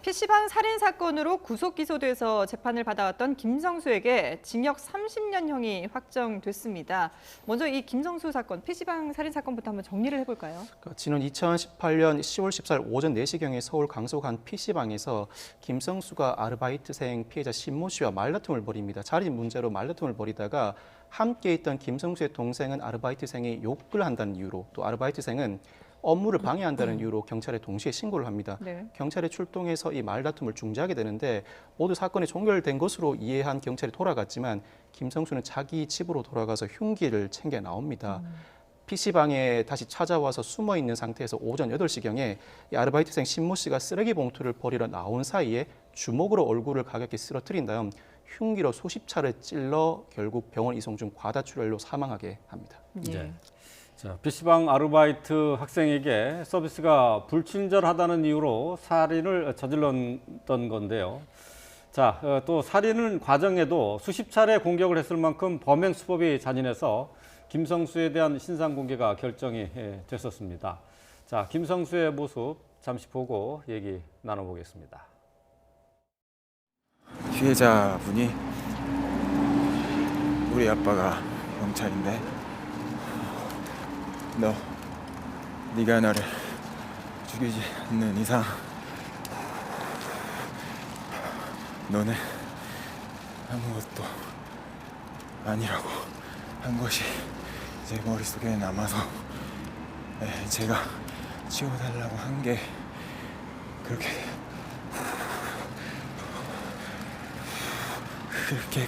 PC방 살인 사건으로 구속 기소돼서 재판을 받아왔던 김성수에게 징역 30년형이 확정됐습니다. 먼저 이 김성수 사건, PC방 살인 사건부터 한번 정리를 해볼까요? 지난 2018년 10월 14일 오전 4시경에 서울 강서구 한 PC방에서 김성수가 아르바이트생 피해자 신모 씨와 말다툼을 벌입니다. 자리 문제로 말다툼을 벌이다가 함께 있던 김성수의 동생은 아르바이트생이 욕을 한다는 이유로, 또 아르바이트생은 업무를 방해한다는 이유로 경찰에 동시에 신고를 합니다. 네. 경찰에 출동해서 이 말다툼을 중지하게 되는데 모두 사건이 종결된 것으로 이해한 경찰이 돌아갔지만 김성수는 자기 집으로 돌아가서 흉기를 챙겨 나옵니다. PC방에 다시 찾아와서 숨어 있는 상태에서 오전 8시경에 이 아르바이트생 신모 씨가 쓰레기 봉투를 버리러 나온 사이에 주먹으로 얼굴을 가볍게 쓰러뜨린 다음 흉기로 수십 차례 찔러 결국 병원 이송 중 과다출혈로 사망하게 합니다. 예. 자, PC방 아르바이트 학생에게 서비스가 불친절하다는 이유로 살인을 저질렀던 건데요. 자, 또 살인은 과정에도 수십 차례 공격을 했을 만큼 범행 수법이 잔인해서 김성수에 대한 신상 공개가 결정이 됐었습니다. 자, 김성수의 모습 잠시 보고 얘기 나눠보겠습니다. 피해자분이 우리 아빠가 경찰인데 네가 나를 죽이지 않는 이상 너는 아무것도 아니라고 한 것이 제 머릿속에 남아서 제가 치워달라고 한 게 그렇게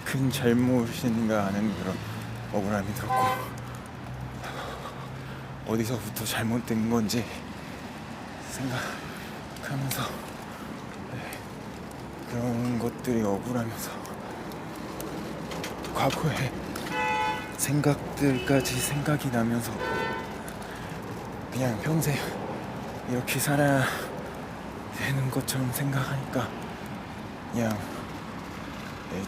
큰 잘못인가 하는 그런 억울함이 들었고 어디서부터 잘못된 건지 생각하면서 그런 것들이 억울하면서 과거의 생각들까지 생각이 나면서 그냥 평생 이렇게 살아야 되는 것처럼 생각하니까 그냥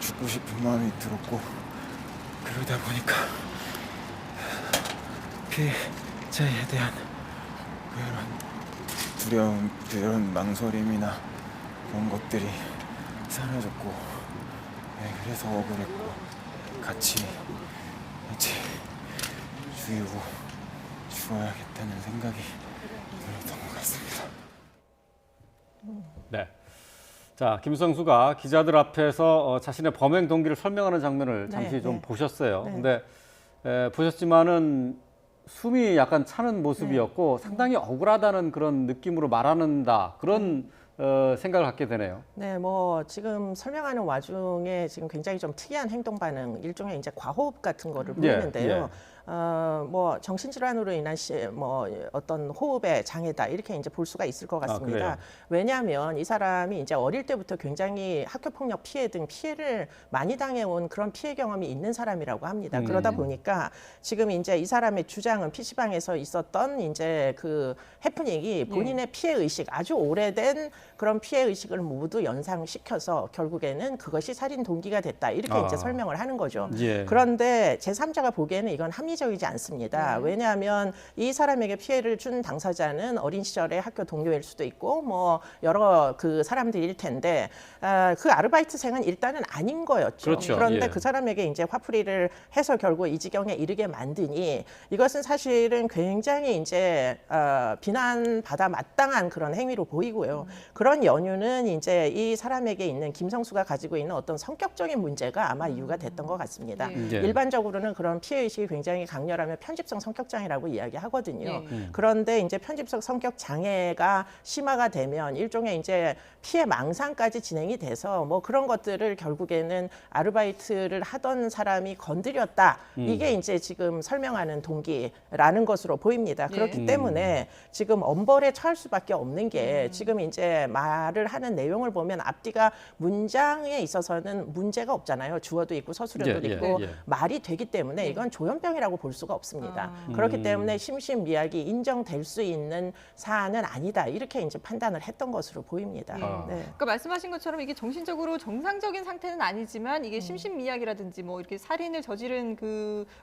죽고 싶은 마음이 들었고 그러다 보니까 피해자에 대한 그런 두려움, 그런 망설임이나 그런 것들이 사라졌고 그래서 억울했고 같이 죽어야겠다는 생각이 들었던 것 같습니다. 네. 자, 김성수가 기자들 앞에서 자신의 범행 동기를 설명하는 장면을 잠시 좀 보셨어요. 근데 보셨지만은 숨이 약간 차는 모습이었고 상당히 억울하다는 그런 느낌으로 말하는다 그런 생각을 갖게 되네요. 네, 뭐 지금 설명하는 와중에 지금 굉장히 좀 특이한 행동 반응, 일종의 이제 과호흡 같은 거를 보이는데요. 뭐 정신질환으로 인한 어떤 호흡의 장애다 이렇게 이제 볼 수가 있을 것 같습니다. 왜냐하면 이 사람이 이제 어릴 때부터 굉장히 학교폭력 피해 등 피해를 많이 당해온 그런 피해 경험이 있는 사람이라고 합니다. 그러다 보니까 지금 이제 이 사람의 주장은 PC방에서 있었던 이제 그 해프닝이 본인의 피해 의식, 아주 오래된 그런 피해 의식을 모두 연상시켜서 결국에는 그것이 살인 동기가 됐다 이렇게 이제 설명을 하는 거죠. 그런데 제3자가 보기에는 이건 합리적이지 않습니다. 왜냐하면 이 사람에게 피해를 준 당사자는 어린 시절의 학교 동료일 수도 있고 뭐 여러 그 사람들일 텐데 그 아르바이트생은 일단은 아닌 거였죠. 그렇죠. 그런데 그 사람에게 이제 화풀이를 해서 결국 이 지경에 이르게 만드니 이것은 사실은 굉장히 이제 비난받아 마땅한 그런 행위로 보이고요. 그런 연유는 이제 이 사람에게 있는 김성수가 가지고 있는 어떤 성격적인 문제가 아마 이유가 됐던 것 같습니다. 일반적으로는 그런 피해의식이 굉장히 강렬하면 편집성 성격장애라고 이야기하거든요. 그런데 이제 편집성 성격장애가 심화가 되면 일종의 이제 피해 망상까지 진행이 돼서 뭐 그런 것들을 결국에는 아르바이트를 하던 사람이 건드렸다. 이게 이제 지금 설명하는 동기라는 것으로 보입니다. 그렇기 때문에 지금 엄벌에 처할 수밖에 없는 게 지금 이제 말을 하는 내용을 보면 앞뒤가 문장에 있어서는 문제가 없잖아요. 주어도 있고 서술어도 있고 말이 되기 때문에 이건 조현병이라고 볼 수가 없습니다. 그렇기 때문에 심신미약이 인정될 수 있는 사안은 아니다. 이렇게 이제 판단을 했던 것으로 보입니다. 그러니까 말씀하신 것처럼 이게 정신적으로 정상적인 상태는 아니지만 이게 심신미약이라든지 뭐 이렇게 살인을 저지른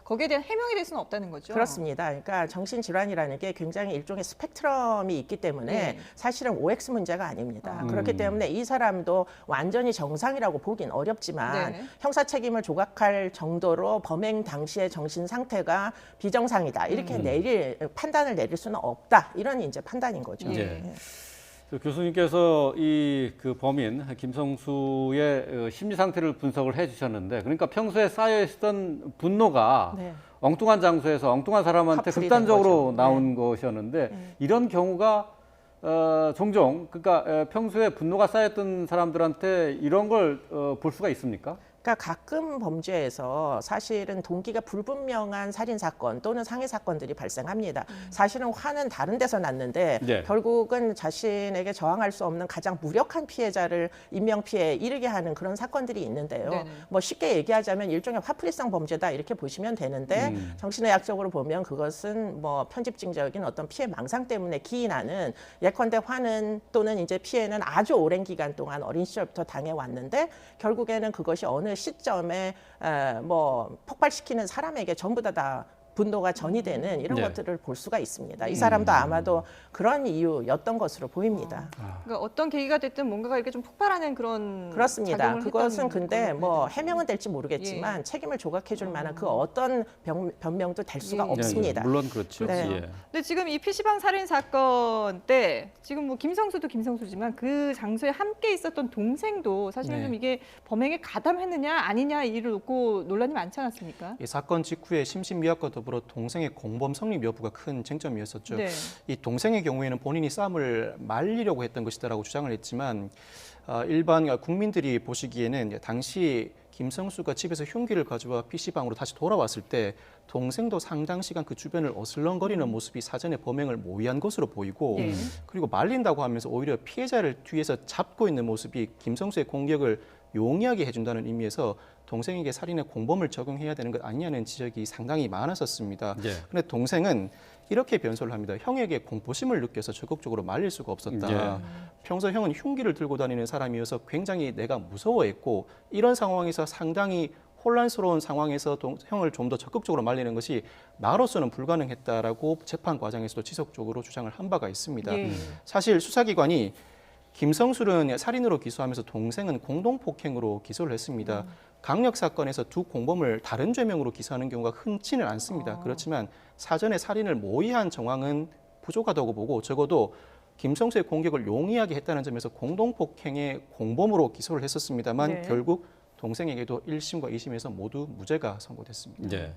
거기에 대한 해명이 될 수는 없다는 거죠. 그렇습니다. 그러니까 정신질환이라는 게 굉장히 일종의 스펙트럼이 있기 때문에 사실은 OX 문제가 아니고 정상입니다. 그렇기 때문에 이 사람도 완전히 정상이라고 보긴 어렵지만 네. 형사 책임을 조각할 정도로 범행 당시의 정신 상태가 비정상이다. 이렇게 판단을 내릴 수는 없다. 이런 이제 판단인 거죠. 예. 교수님께서 이 그 범인 김성수의 심리 상태를 분석을 해주셨는데, 그러니까 평소에 쌓여 있었던 분노가 네. 엉뚱한 장소에서 엉뚱한 사람한테 화풀이 된 극단적으로 거죠. 나온 것이었는데, 이런 경우가 종종, 그러니까 평소에 분노가 쌓였던 사람들한테 이런 걸 볼 수가 있습니까? 그러니까 가끔 범죄에서 사실은 동기가 불분명한 살인 사건 또는 상해 사건들이 발생합니다. 사실은 화는 다른 데서 났는데 네. 결국은 자신에게 저항할 수 없는 가장 무력한 피해자를 인명 피해에 이르게 하는 그런 사건들이 있는데요. 네네. 뭐 쉽게 얘기하자면 일종의 화풀이성 범죄다 이렇게 보시면 되는데 정신의학적으로 보면 그것은 뭐 편집증적인 어떤 피해 망상 때문에 기인하는, 예컨대 화는 또는 이제 피해는 아주 오랜 기간 동안 어린 시절부터 당해왔는데 결국에는 그것이 어느 시점에 뭐 폭발시키는 사람에게 전부 다 분노가 전이되는 이런 네. 것들을 볼 수가 있습니다. 이 사람도 아마도 그런 이유였던 것으로 보입니다. 그러니까 어떤 계기가 됐든 뭔가가 이렇게 좀 폭발하는 그런 그렇습니다. 작용을 그것은 했던 근데 걸로 뭐 봐야 되는 해명은 될지 모르겠지만 책임을 조각해줄 만한 그 어떤 변명도 될 수가 예. 없습니다. 물론 그렇죠. 네. 예. 근데 지금 이 PC방 살인 사건 때 지금 뭐 김성수도 김성수지만 그 장소에 함께 있었던 동생도 사실은 네. 좀 이게 범행에 가담했느냐 아니냐 이를 놓고 논란이 많지 않았습니까? 이 사건 직후에 심신미약과 더불어 동생의 공범 성립 여부가 큰 쟁점이었었죠. 네. 이 동생의 경우에는 본인이 싸움을 말리려고 했던 것이다라고 주장을 했지만 일반 국민들이 보시기에는 당시 김성수가 집에서 흉기를 가져와 PC방으로 다시 돌아왔을 때 동생도 상당 시간 그 주변을 어슬렁거리는 모습이 사전에 범행을 모의한 것으로 보이고 예. 그리고 말린다고 하면서 오히려 피해자를 뒤에서 잡고 있는 모습이 김성수의 공격을 용이하게 해준다는 의미에서 동생에게 살인의 공범을 적용해야 되는 것 아니냐는 지적이 상당히 많았었습니다. 그런데 동생은 이렇게 변소를 합니다. 형에게 공포심을 느껴서 적극적으로 말릴 수가 없었다. 평소 형은 흉기를 들고 다니는 사람이어서 굉장히 내가 무서워했고 이런 상황에서 상당히 혼란스러운 상황에서 형을 좀 더 적극적으로 말리는 것이 나로서는 불가능했다라고 재판 과정에서도 지속적으로 주장을 한 바가 있습니다. 예. 사실 수사기관이 김성수는 살인으로 기소하면서 동생은 공동폭행으로 기소를 했습니다. 강력 사건에서 두 공범을 다른 죄명으로 기소하는 경우가 흔치는 않습니다. 그렇지만 사전에 살인을 모의한 정황은 부족하다고 보고 적어도 김성수의 공격을 용이하게 했다는 점에서 공동폭행의 공범으로 기소를 했었습니다만 네. 결국 동생에게도 1심과 2심에서 모두 무죄가 선고됐습니다. 네.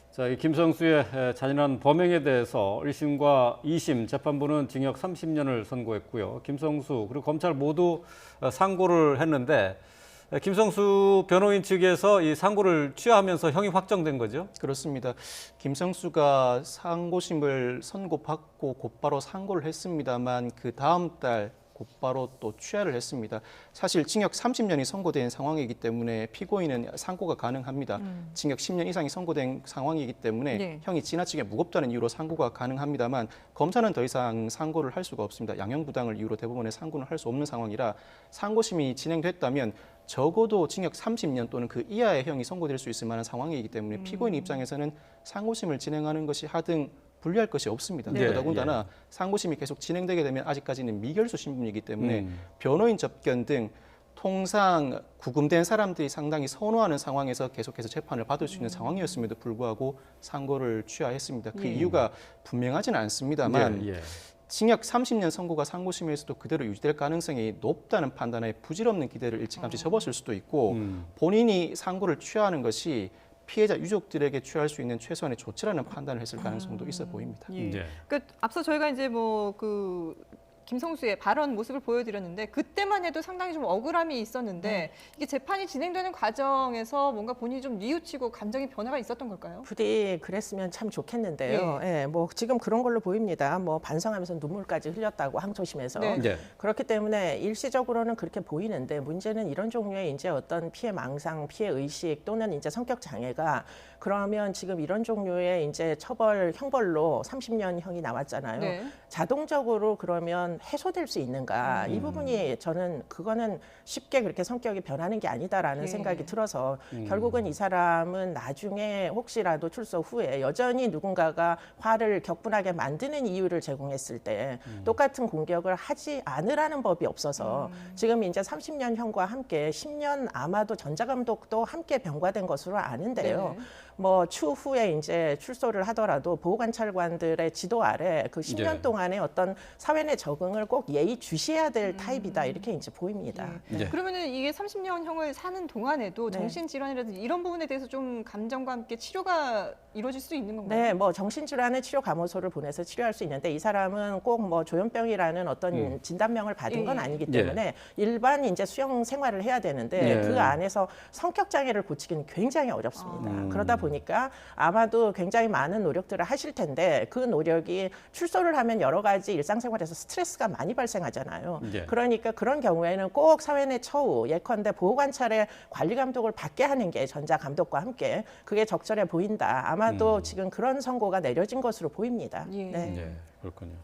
자, 이 김성수의 잔인한 범행에 대해서 1심과 2심 재판부는 징역 30년을 선고했고요. 김성수 그리고 검찰 모두 상고를 했는데 김성수 변호인 측에서 이 상고를 취하하면서 형이 확정된 거죠? 그렇습니다. 김성수가 상고심을 선고받고 곧바로 상고를 했습니다만 그 다음 달 곧바로 또 취하를 했습니다. 사실 징역 30년이 선고된 상황이기 때문에 피고인은 상고가 가능합니다. 징역 10년 이상이 선고된 상황이기 때문에 네. 형이 지나치게 무겁다는 이유로 상고가 가능합니다만 검사는 더 이상 상고를 할 수가 없습니다. 양형부당을 이유로 대법원에 상고는 할 수 없는 상황이라 상고심이 진행됐다면 적어도 징역 30년 또는 그 이하의 형이 선고될 수 있을 만한 상황이기 때문에 피고인 입장에서는 상고심을 진행하는 것이 하등 불리할 것이 없습니다. 네. 더군다나 상고심이 계속 진행되게 되면 아직까지는 미결수 신분이기 때문에 변호인 접견 등 통상 구금된 사람들이 상당히 선호하는 상황에서 계속해서 재판을 받을 수 있는 상황이었음에도 불구하고 상고를 취하했습니다. 그 이유가 분명하지는 않습니다만 징역 30년 선고가 상고심에서도 그대로 유지될 가능성이 높다는 판단에 부질없는 기대를 일찌감치 접었을 수도 있고 본인이 상고를 취하하는 것이 피해자 유족들에게 취할 수 있는 최소한의 조치라는 판단을 했을 가능성도 있어 보입니다. 예. 네. 그러니까 앞서 저희가 이제 뭐 그 김성수의 발언 모습을 보여드렸는데 그때만 해도 상당히 좀 억울함이 있었는데 이게 재판이 진행되는 과정에서 뭔가 본인이 좀 뉘우치고 감정의 변화가 있었던 걸까요? 부디 그랬으면 참 좋겠는데요. 예, 뭐 지금 그런 걸로 보입니다. 뭐 반성하면서 눈물까지 흘렸다고 항소심에서. 네. 그렇기 때문에 일시적으로는 그렇게 보이는데 문제는 이런 종류의 이제 어떤 피해 망상, 피해 의식 또는 이제 성격 장애가 그러면 지금 이런 종류의 이제 처벌 형벌로 30년형이 나왔잖아요. 네. 자동적으로 그러면 해소될 수 있는가? 이 부분이 저는 그거는 쉽게 그렇게 성격이 변하는 게 아니다라는 예. 생각이 들어서 결국은 이 사람은 나중에 혹시라도 출소 후에 여전히 누군가가 화를 격분하게 만드는 이유를 제공했을 때 똑같은 공격을 하지 않으라는 법이 없어서 지금 이제 30년형과 함께 10년 아마도 전자감독도 함께 병과된 것으로 아는데요. 네. 뭐 추후에 이제 출소를 하더라도 보호관찰관들의 지도 아래 그 10년 예. 동안의 어떤 사회 내 적응을 꼭 예의 주시해야 될 타입이다 이렇게 이제 보입니다. 예. 그러면은 이게 30년형을 사는 동안에도 네. 정신질환이라든지 이런 부분에 대해서 좀 감정과 함께 치료가 이루어질 수 있는 건가요? 네, 뭐 정신질환의 치료 감호소를 보내서 치료할 수 있는데 이 사람은 꼭 뭐 조현병이라는 어떤 진단명을 받은 건 예. 아니기 예. 때문에 일반 이제 수용 생활을 해야 되는데 예. 그 안에서 성격 장애를 고치기는 굉장히 어렵습니다. 그러다 보니까 아마도 굉장히 많은 노력들을 하실 텐데 그 노력이 출소를 하면 여러 가지 일상생활에서 스트레스가 많이 발생하잖아요. 예. 그러니까 그런 경우에는 꼭 사회 내 처우, 예컨대 보호관찰의 관리 감독을 받게 하는 게 전자 감독과 함께 그게 적절해 보인다. 아마도 지금 그런 선고가 내려진 것으로 보입니다. 예. 네. 예, 그렇군요.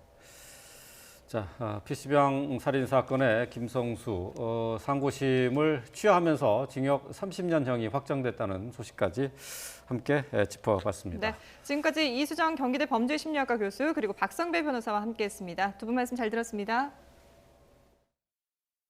자, PC방 살인 사건의 김성수 상고심을 취하하면서 징역 30년형이 확정됐다는 소식까지 함께 짚어봤습니다. 네, 지금까지 이수정 경기대 범죄심리학과 교수 그리고 박성배 변호사와 함께했습니다. 두 분 말씀 잘 들었습니다.